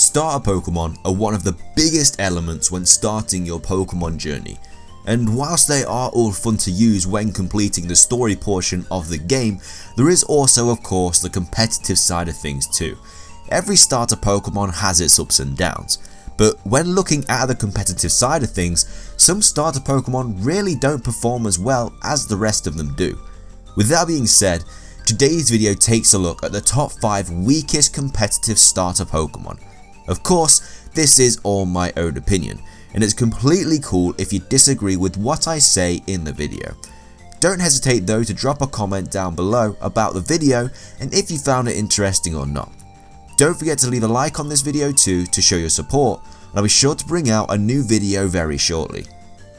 Starter Pokemon are one of the biggest elements when starting your Pokemon journey, and whilst they are all fun to use when completing the story portion of the game, there is also of course the competitive side of things too. Every starter Pokemon has its ups and downs, but when looking at the competitive side of things, some starter Pokemon really don't perform as well as the rest of them do. With that being said, today's video takes a look at the top 5 weakest competitive starter Pokemon. Of course, this is all my own opinion, and it's completely cool if you disagree with what I say in the video. Don't hesitate though to drop a comment down below about the video and if you found it interesting or not. Don't forget to leave a like on this video too to show your support, and I'll be sure to bring out a new video very shortly.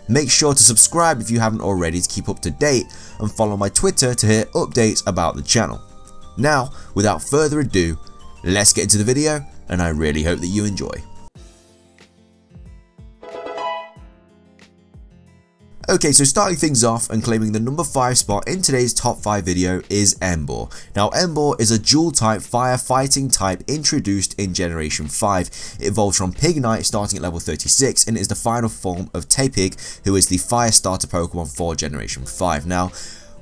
Make sure to subscribe if you haven't already to keep up to date, and follow my Twitter to hear updates about the channel. Now, without further ado, let's get into the video, and I really hope that you enjoy. Okay, so starting things off and claiming the number 5 spot in today's top 5 video is Emboar. Now Emboar is a dual type fire fighting type introduced in Generation 5. It evolves from Pignite starting at level 36 and is the final form of Tepig, who is the fire starter Pokemon for Generation 5. Now,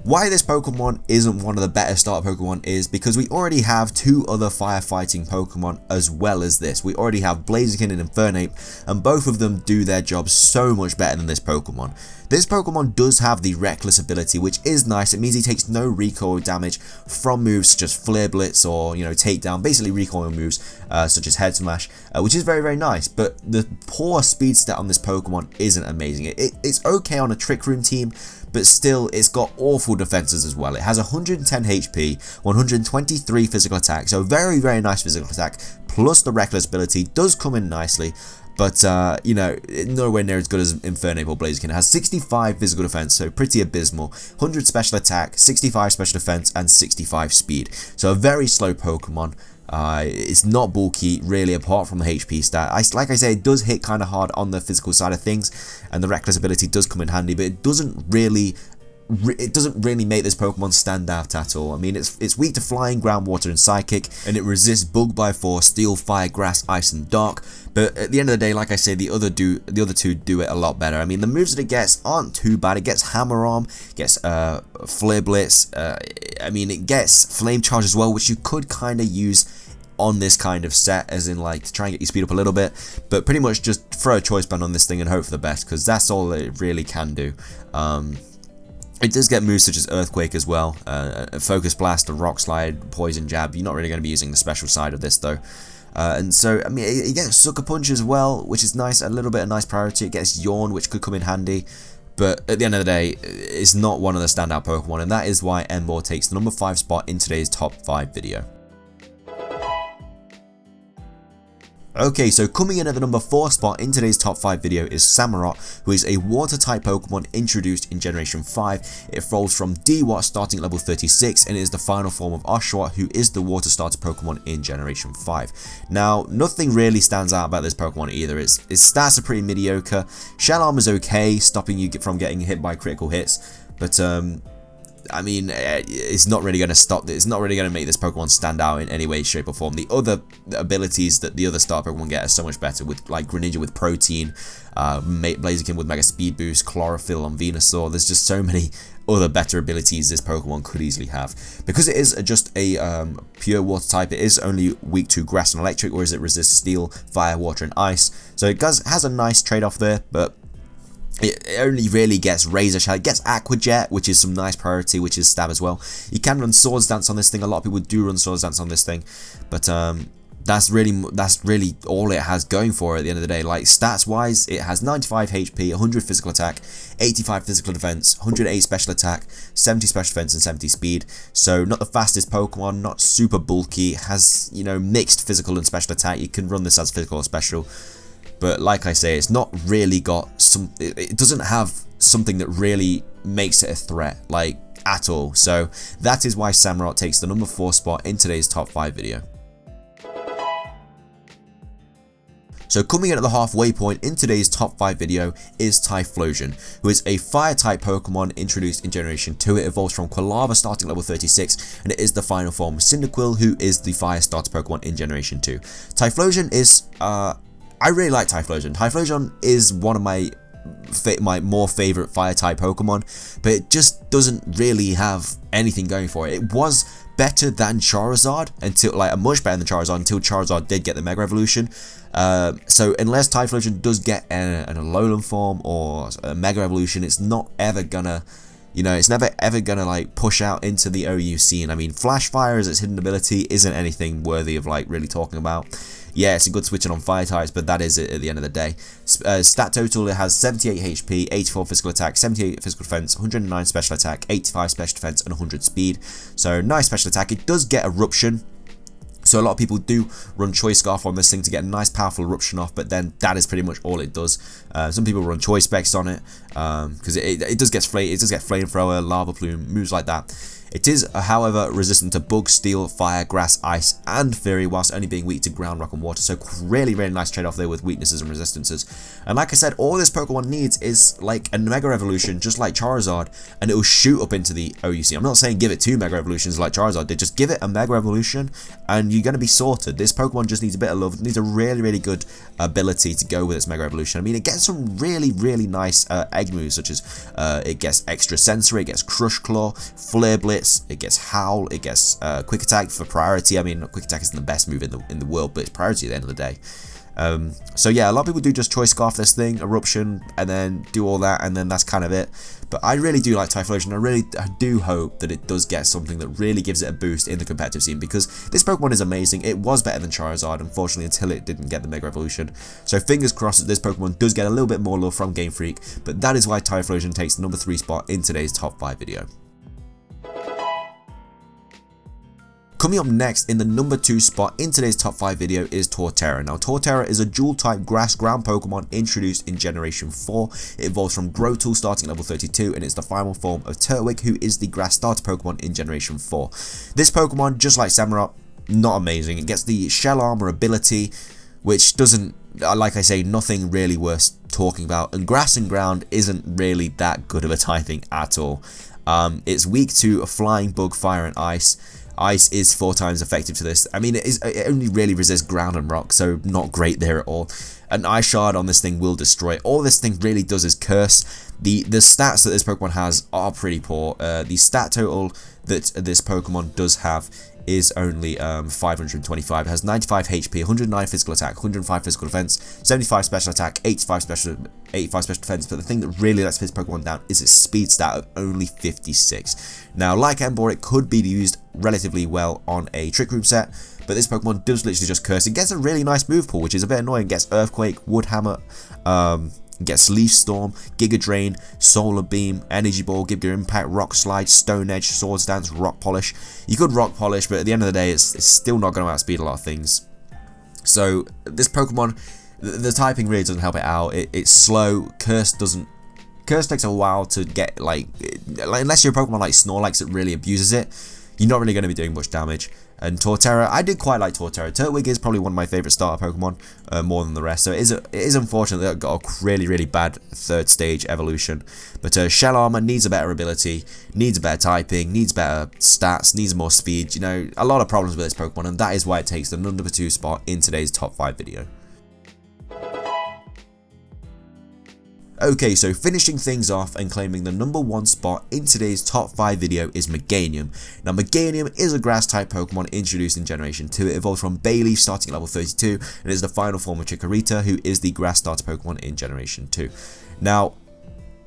why this Pokemon isn't one of the better starter Pokemon is because we already have 2 other firefighting Pokemon as well as this. We already have Blaziken and Infernape, and both of them do their job so much better than this Pokemon. This Pokemon does have the Reckless ability, which is nice. It means he takes no recoil damage from moves such as Flare Blitz or, Takedown, basically recoil moves such as Head Smash, which is very, very nice. But the poor speed stat on this Pokemon isn't amazing. It's okay on a Trick Room team, but still it's got awful defenses as well. It has 110 HP, 123 physical attack, so very, very nice physical attack, plus the Reckless ability does come in nicely. But, nowhere near as good as Infernape or Blaziken. It has 65 physical defense, so pretty abysmal. 100 special attack, 65 special defense, and 65 speed. So a very slow Pokemon. It's not bulky, really, apart from the HP stat. Like I say, it does hit kind of hard on the physical side of things, and the Reckless ability does come in handy, but it doesn't really make this Pokemon stand out at all. I mean, it's weak to Flying, Ground, Water, and Psychic, and it resists Bug by Force, Steel, Fire, Grass, Ice, and Dark. But at the end of the day, like I say, the other two do it a lot better. I mean, the moves that it gets aren't too bad. It gets Hammer Arm, gets Flare Blitz. I mean, it gets Flame Charge as well, which you could kind of use on this kind of set, as in like to try and get your speed up a little bit. But pretty much just throw a Choice Band on this thing and hope for the best, because that's all it really can do. It does get moves such as Earthquake as well, Focus Blast, a Rock Slide, Poison Jab. You're not really going to be using the special side of this though. And so, I mean, it gets Sucker Punch as well, which is nice, a little bit of nice priority. It gets Yawn, which could come in handy. But at the end of the day, it's not one of the standout Pokemon, and that is why Emboar takes the number 5 spot in today's top 5 video. Okay, so coming in at the number 4 spot in today's top 5 video is Samurott, who is a water type Pokemon introduced in Generation 5. It evolves from Dewott starting at level 36 and is the final form of Oshawott, who is the water starter Pokemon in Generation 5. Now, nothing really stands out about this Pokemon either. Its stats are pretty mediocre. Shell Arm is okay, stopping you from getting hit by critical hits, but I mean, it's not really going to stop. It's not really going to make this Pokemon stand out in any way, shape, or form. The other abilities that the other star Pokemon get are so much better, with like Greninja with Protein, Blaziken with Mega Speed Boost, Chlorophyll on Venusaur. There's just so many other better abilities this Pokemon could easily have. Because it is just a pure water type, it is only weak to Grass and Electric, whereas it resists Steel, Fire, Water, and Ice. So it has a nice trade-off there, but it only really gets Razor Shell. It gets Aqua Jet, which is some nice priority, which is Stab as well. You can run Swords Dance on this thing. A lot of people do run Swords Dance on this thing, but that's really all it has going for it at the end of the day. Like stats wise, it has 95 HP, 100 physical attack, 85 physical defense, 108 special attack, 70 special defense, and 70 speed. So not the fastest Pokemon, not super bulky. It has, mixed physical and special attack. You can run this as physical or special. But like I say, it's not really got some. It doesn't have something that really makes it a threat, like at all. So that is why Samurott takes the number 4 spot in today's top 5 video. So So coming in at the halfway point in today's top 5 video is Typhlosion, who is a fire type Pokemon introduced in Generation 2. It evolves from Quilava starting level 36, and it is the final form of Cyndaquil, who is the fire starter Pokemon in Generation 2. Typhlosion is, I really like Typhlosion. Typhlosion is one of my more favorite fire type Pokemon, but it just doesn't really have anything going for it. It was better than Charizard until, much better than Charizard until Charizard did get the Mega Evolution. So unless Typhlosion does get an Alolan form or a Mega Evolution, it's not ever gonna, it's never ever gonna like push out into the OU scene. I mean, Flash Fire as its hidden ability isn't anything worthy of like really talking about. Yeah, it's a good switching on fire types, but that is it at the end of the day. Stat total, it has 78 HP, 84 physical attack, 78 physical defense, 109 special attack, 85 special defense, and 100 speed. So nice special attack. It does get Eruption. So a lot of people do run Choice Scarf on this thing to get a nice powerful Eruption off, but then that is pretty much all it does. Some people run Choice Specs on it because it does get Flamethrower, Lava Plume, moves like that. It is, however, resistant to Bug, Steel, Fire, Grass, Ice, and Fury, whilst only being weak to Ground, Rock, and Water. So really, really nice trade-off there with weaknesses and resistances. And like I said, all this Pokemon needs is like a Mega Evolution, just like Charizard, and it will shoot up into the OUC. I'm not saying give it 2 Mega Evolutions like Charizard did, just give it a Mega Evolution, and you're going to be sorted. This Pokemon just needs a bit of love. It needs a really, really good ability to go with its Mega Evolution. I mean, it gets some really, really nice egg moves, such as it gets Extra Sensory, it gets Crush Claw, Flare Blitz, it gets Howl, it gets Quick Attack for priority. I mean, Quick Attack isn't the best move in the world, but it's priority at the end of the day. So yeah, a lot of people do just Choice Scarf this thing, Eruption, and then do all that, and then that's kind of it. But I really do like Typhlosion. I do hope that it does get something that really gives it a boost in the competitive scene, because this Pokemon is amazing. It was better than Charizard, unfortunately, until it didn't get the Mega Evolution. So fingers crossed that this Pokemon does get a little bit more love from Game Freak, but that is why Typhlosion takes the number 3 spot in today's top 5 video. Coming up next in the number 2 spot in today's top 5 video is Torterra. Now, Torterra is a dual type grass ground Pokemon introduced in Generation 4. It evolves from Grotle starting level 32, and it's the final form of Turtwig, who is the grass starter Pokemon in Generation 4. This Pokemon, just like Samurott, not amazing. It gets the Shell Armor ability, which doesn't, like I say, nothing really worth talking about. And grass and ground isn't really that good of a typing at all. It's weak to Flying, Bug, Fire, and Ice. Ice is 4 times effective to this. I mean, it only really resists ground and rock, so not great there at all. An Ice Shard on this thing will destroy it. All this thing really does is curse. The stats that this Pokemon has are pretty poor. The stat total that this Pokemon does have is only 525. It has 95 HP, 109 physical attack, 105 physical defense, 75 special attack, 85 special defense. But the thing that really lets this Pokemon down is its speed stat of only 56. Now, like Emboar, it could be used relatively well on a Trick Room set, but this Pokemon does literally just curse. It gets a really nice move pool, which is a bit annoying. It gets Earthquake, Wood Hammer, gets Leaf Storm, Giga Drain, Solar Beam, Energy Ball, Giga Impact, Rock Slide, Stone Edge, Swords Dance, Rock Polish. You could Rock Polish, but at the end of the day, it's still not going to outspeed a lot of things. So this Pokemon, the typing really doesn't help it out. It's slow. Curse takes a while to get, unless you're a Pokemon like Snorlax that really abuses it, you're not really going to be doing much damage. And Torterra, I did quite like Torterra. Turtwig is probably one of my favourite starter Pokemon, more than the rest. So it is unfortunate that it got a really, really bad 3rd stage evolution. But Shell Armor needs a better ability, needs better typing, needs better stats, needs more speed. A lot of problems with this Pokemon, and that is why it takes the number 2 spot in today's top 5 video. Okay, so finishing things off and claiming the number 1 spot in today's top 5 video is Meganium. Now, Meganium is a grass type Pokemon introduced in Generation 2. It evolved from Bayleaf starting at level 32, and is the final form of Chikorita, who is the grass starter Pokemon in Generation 2. Now,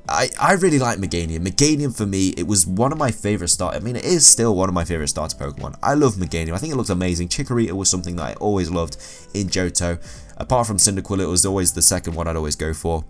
I really like Meganium. Meganium, for me, it was one of my favourite starter. I mean, it is still one of my favourite starter Pokemon. I love Meganium. I think it looks amazing. Chikorita was something that I always loved in Johto. Apart from Cyndaquil, it was always the second one I'd always go for.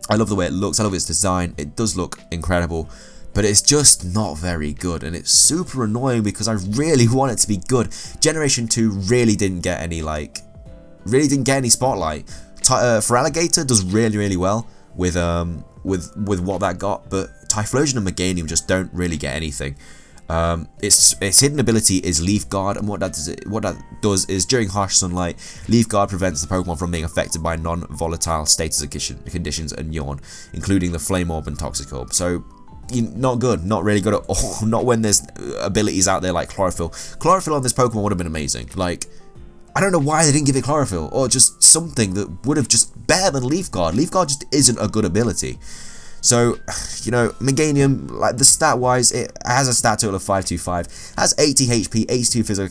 I love the way it looks, I love its design, it does look incredible, but it's just not very good, and it's super annoying because I really want it to be good. Generation 2 really didn't get any, spotlight. Feraligatr does really, really well with what that got, but Typhlosion and Meganium just don't really get anything. Its hidden ability is Leaf Guard, and what that does is during harsh sunlight, Leaf Guard prevents the Pokemon from being affected by non-volatile status conditions and yawn, including the Flame Orb and Toxic Orb. So, not good, not really good at all. Not when there's abilities out there like Chlorophyll. Chlorophyll on this Pokemon would have been amazing. Like, I don't know why they didn't give it Chlorophyll, or just something that would have just better than Leaf Guard. Leaf Guard just isn't a good ability. So, you know, Meganium, like the stat wise, it has a stat total of 525, has 80 HP, 82 physical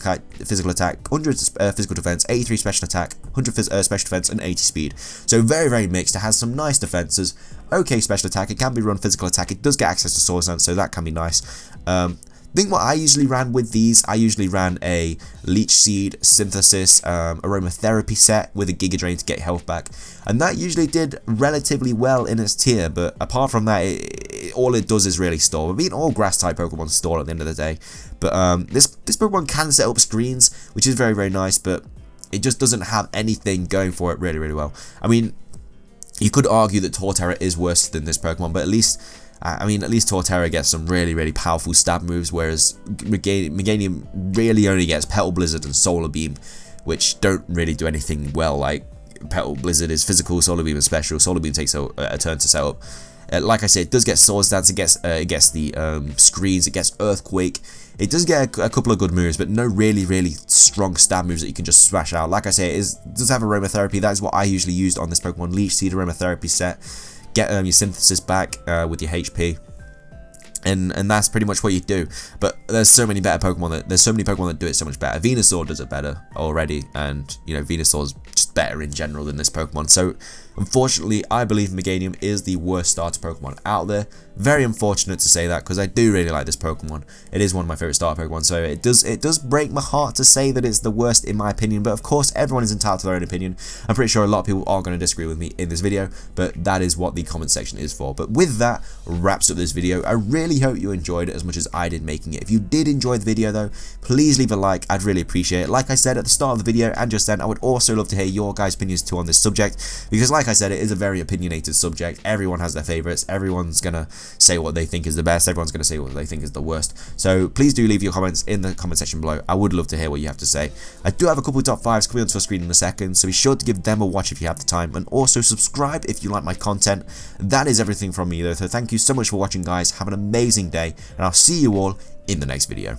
attack, 100 physical defense, 83 special attack, 100 special defense, and 80 speed. So very, very mixed. It has some nice defenses, okay special attack, it can be run physical attack, it does get access to Swords Dance, so that can be nice. I think what I usually ran with these, I usually ran a Leech Seed, Synthesis, Aromatherapy set with a Giga Drain to get health back, and that usually did relatively well in its tier, but apart from that, all it does is really stall. I mean, all grass type Pokemon stall at the end of the day, but this Pokemon can set up screens, which is very, very nice, but it just doesn't have anything going for it really, really well. I mean, you could argue that Torterra is worse than this Pokemon, but at least Torterra gets some really, really powerful stab moves, whereas Meganium really only gets Petal Blizzard and Solar Beam, which don't really do anything well. Like, Petal Blizzard is physical, Solar Beam is special, Solar Beam takes a turn to set up. Like I said, it does get Swords Dance, it gets the screens, it gets Earthquake. It does get a couple of good moves, but no really, really strong stab moves that you can just smash out. Like I say, it does have Aromatherapy. That is what I usually used on this Pokemon Leech Seed Aromatherapy set. Get your Synthesis back with your HP, and that's pretty much what you do. But there's so many better Pokemon there's so many Pokemon that do it so much better. Venusaur does it better already, and you know, Venusaur's just better in general than this Pokemon. So unfortunately, I believe Meganium is the worst starter Pokemon out there. Very unfortunate to say that, because I do really like this Pokemon. It is one of my favorite starter Pokemon, so it does break my heart to say that it's the worst in my opinion, but of course everyone is entitled to their own opinion. I'm pretty sure a lot of people are going to disagree with me in this video, but that is what the comment section is for. But with that, wraps up this video. I really hope you enjoyed it as much as I did making it. If you did enjoy the video though, please leave a like, I'd really appreciate it. Like I said at the start of the video and just then, I would also love to hear your guys' opinions too on this subject, because like I said, it is a very opinionated subject. Everyone has their favorites, everyone's gonna say what they think is the best, everyone's going to say what they think is the worst. So please do leave your comments in the comment section below. I would love to hear what you have to say. I do have a couple of top 5s coming onto the screen in a second, so be sure to give them a watch if you have the time, and also subscribe if you like my content. That is everything from me though, so thank you so much for watching guys, have an amazing day, and I'll see you all in the next video.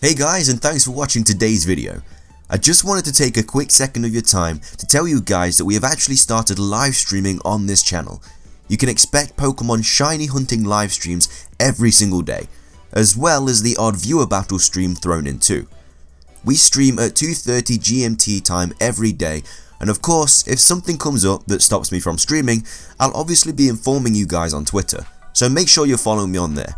Hey guys, and thanks for watching today's video. I just wanted to take a quick second of your time to tell you guys that we have actually started live streaming on this channel. You can expect Pokemon shiny hunting live streams every single day, as well as the odd viewer battle stream thrown in too. We stream at 2:30 GMT time every day, and of course, if something comes up that stops me from streaming, I'll obviously be informing you guys on Twitter, so make sure you're following me on there.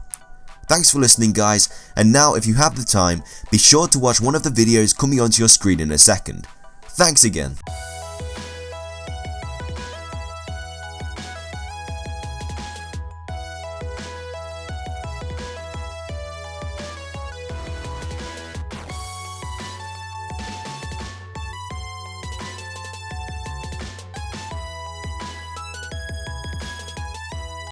Thanks for listening guys, and now if you have the time, be sure to watch one of the videos coming onto your screen in a second. Thanks again.